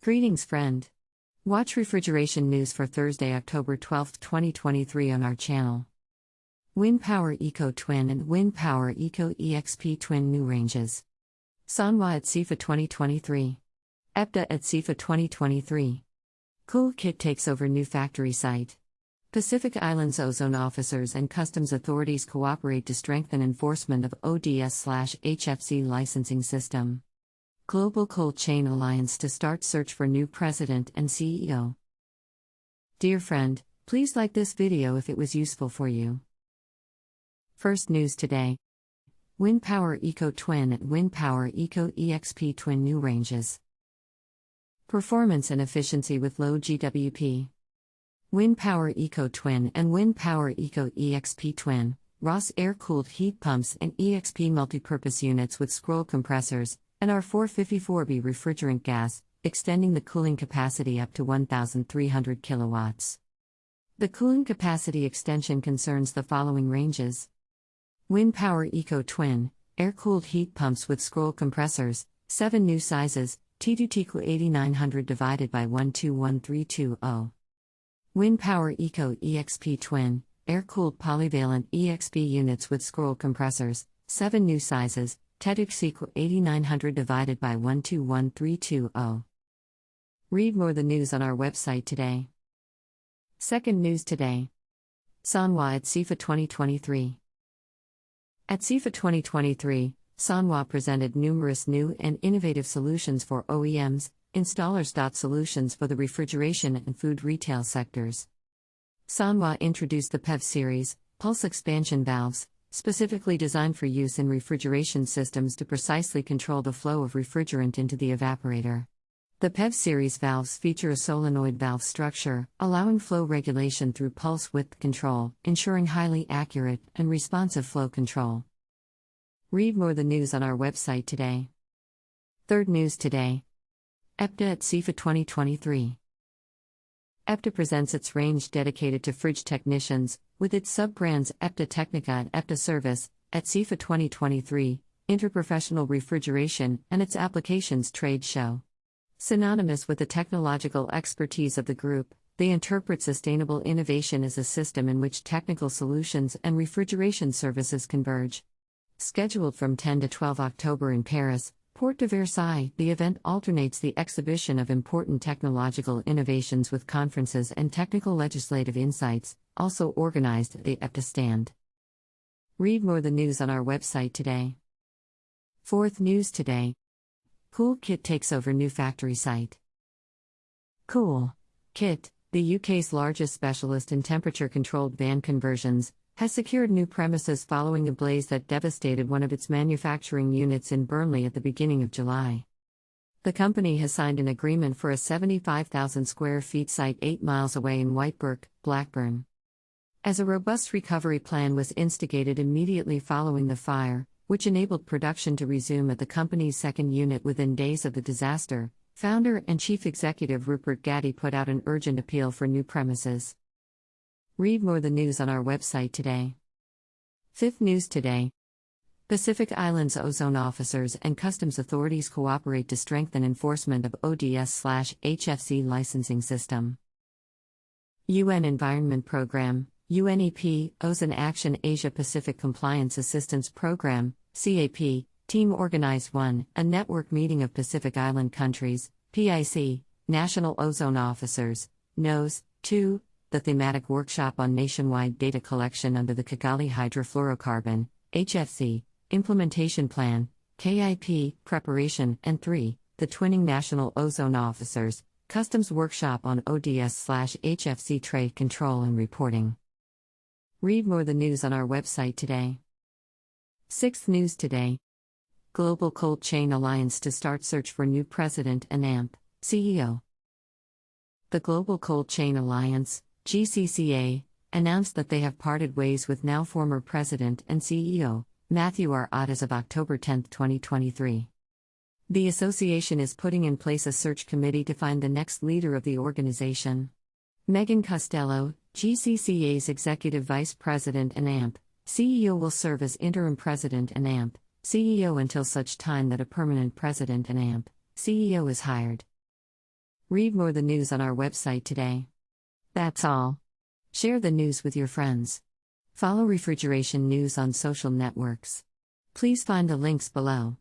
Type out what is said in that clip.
Greetings, friend. Watch refrigeration news for Thursday, October 12, 2023 on our channel. WinPOWER Eco Twin and WinPOWER Eco EXP Twin New Ranges. Sanhua at SIFA 2023. Epta at SIFA 2023. CoolKit takes over new factory site. Pacific Islands Ozone officers and customs authorities cooperate to strengthen enforcement of ODS/HFC licensing system. Global Cold Chain Alliance to start search for new president and CEO. Dear friend, please like this video if it was useful for you. First news today. WinPOWER Eco Twin and WinPOWER Eco EXP Twin New Ranges. Performance and efficiency with low GWP. WinPOWER Eco Twin and WinPOWER Eco EXP Twin, Ross air-cooled heat pumps and EXP multipurpose units with scroll compressors, and R454B refrigerant gas, extending the cooling capacity up to 1,300 kilowatts. The cooling capacity extension concerns the following ranges. WinPOWER Eco Twin, air-cooled heat pumps with scroll compressors, 7 new sizes, T2 8900 divided by 121320. WinPOWER Eco EXP Twin, air-cooled polyvalent EXP units with scroll compressors, 7 new sizes, T2 8900 divided by 121320. Read more the news on our website today. Second news today. Sanhua at SIFA 2023. At SIFA 2023, Sanhua presented numerous new and innovative solutions for OEMs, installers. Solutions for the refrigeration and food retail sectors. Sanhua introduced the PEV series, pulse expansion valves, specifically designed for use in refrigeration systems to precisely control the flow of refrigerant into the evaporator. The PEV series valves feature a solenoid valve structure, allowing flow regulation through pulse width control, ensuring highly accurate and responsive flow control. Read more the news on our website today. Third news today. Epta at SIFA 2023. Epta presents its range dedicated to fridge technicians, with its sub-brands Epta Technica and Epta Service, at SIFA 2023, Interprofessional Refrigeration and its Applications Trade Show. Synonymous with the technological expertise of the group, they interpret sustainable innovation as a system in which technical solutions and refrigeration services converge. Scheduled from 10 to 12 October in Paris, Porte de Versailles, the event alternates the exhibition of important technological innovations with conferences and technical legislative insights, also organized at the Epta stand. Read more the news on our website today. Fourth news today. CoolKit takes over new factory site. CoolKit, the UK's largest specialist in temperature-controlled van conversions, has secured new premises following a blaze that devastated one of its manufacturing units in Burnley at the beginning of July. The company has signed an agreement for a 75,000 square feet site 8 miles away in Whitebrook, Blackburn. As a robust recovery plan was instigated immediately following the fire, which enabled production to resume at the company's second unit within days of the disaster, founder and chief executive Rupert Gaddy put out an urgent appeal for new premises. Read more the news on our website today. Fifth news today. Pacific Islands Ozone officers and customs authorities cooperate to strengthen enforcement of ODS/HFC licensing system. UN Environment Program, UNEP, Ozone Action Asia Pacific Compliance Assistance Program, CAP, Team Organized 1, a network meeting of Pacific Island countries, PIC, National Ozone Officers, NOS, 2, the thematic workshop on nationwide data collection under the Kigali Hydrofluorocarbon, HFC, implementation plan, KIP, preparation, and 3, the Twinning National Ozone Officers, customs workshop on ODS/HFC trade control and reporting. Read more the news on our website today. Sixth news today. Global Cold Chain Alliance to start search for new president and AMP, CEO. The Global Cold Chain Alliance, GCCA, announced that they have parted ways with now former President and CEO, Matthew R. Ott as of October 10, 2023. The association is putting in place a search committee to find the next leader of the organization. Megan Costello, GCCA's Executive Vice President and AMP, CEO will serve as interim President and AMP, CEO until such time that a permanent President and AMP, CEO is hired. Read more the news on our website today. That's all. Share the news with your friends. Follow Refrigeration News on social networks. Please find the links below.